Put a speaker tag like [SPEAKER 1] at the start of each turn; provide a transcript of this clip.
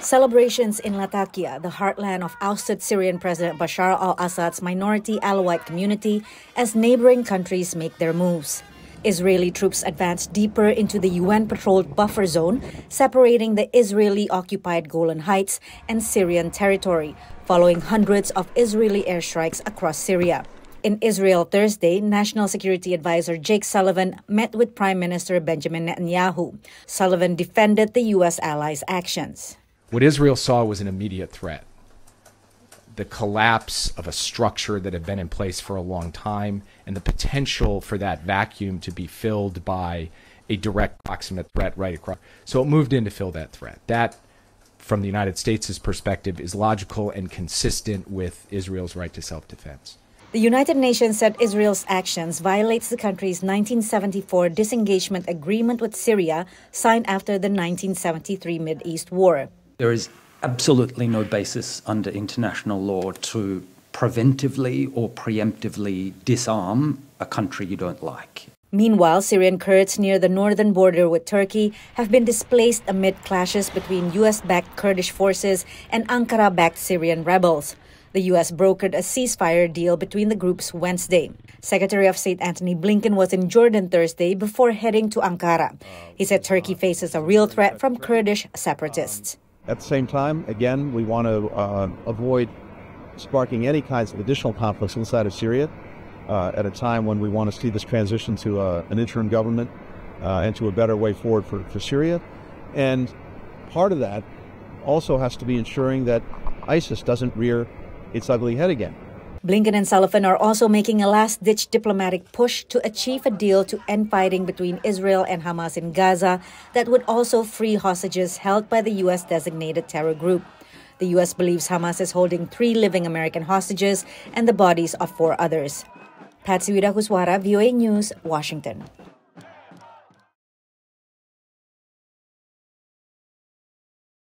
[SPEAKER 1] Celebrations in Latakia, the heartland of ousted Syrian President Bashar al-Assad's minority Alawite community, as neighboring countries make their moves. Israeli troops advance deeper into the UN-patrolled buffer zone, separating the Israeli-occupied Golan Heights and Syrian territory, following hundreds of Israeli airstrikes across Syria. In Israel Thursday, National Security Advisor Jake Sullivan met with Prime Minister Benjamin Netanyahu. Sullivan defended the U.S. allies' actions.
[SPEAKER 2] What Israel saw was an immediate threat. The collapse of a structure that had been in place for a long time and the potential for that vacuum to be filled by a direct proximate threat right across. So it moved in to fill that threat. That, from the United States' perspective, is logical and consistent with Israel's right to self-defense.
[SPEAKER 1] The United Nations said Israel's actions violates the country's 1974 disengagement agreement with Syria, signed after the 1973 Mideast War.
[SPEAKER 3] There is absolutely no basis under international law to preventively or preemptively disarm a country you don't like.
[SPEAKER 1] Meanwhile, Syrian Kurds near the northern border with Turkey have been displaced amid clashes between U.S.-backed Kurdish forces and Ankara-backed Syrian rebels. The U.S. brokered a ceasefire deal between the groups Wednesday. Secretary of State Antony Blinken was in Jordan Thursday before heading to Ankara. He said Turkey faces a real threat from Kurdish separatists.
[SPEAKER 4] At the same time, again, we want to avoid sparking any kinds of additional conflicts inside of Syria at a time when we want to see this transition to an interim government and to a better way forward for Syria. And part of that also has to be ensuring that ISIS doesn't rear its ugly head again.
[SPEAKER 1] Blinken and Sullivan are also making a last-ditch diplomatic push to achieve a deal to end fighting between Israel and Hamas in Gaza that would also free hostages held by the U.S.-designated terror group. The U.S. believes Hamas is holding 3 living American hostages and the bodies of 4 others. Patsy Widakuswara, VOA News, Washington.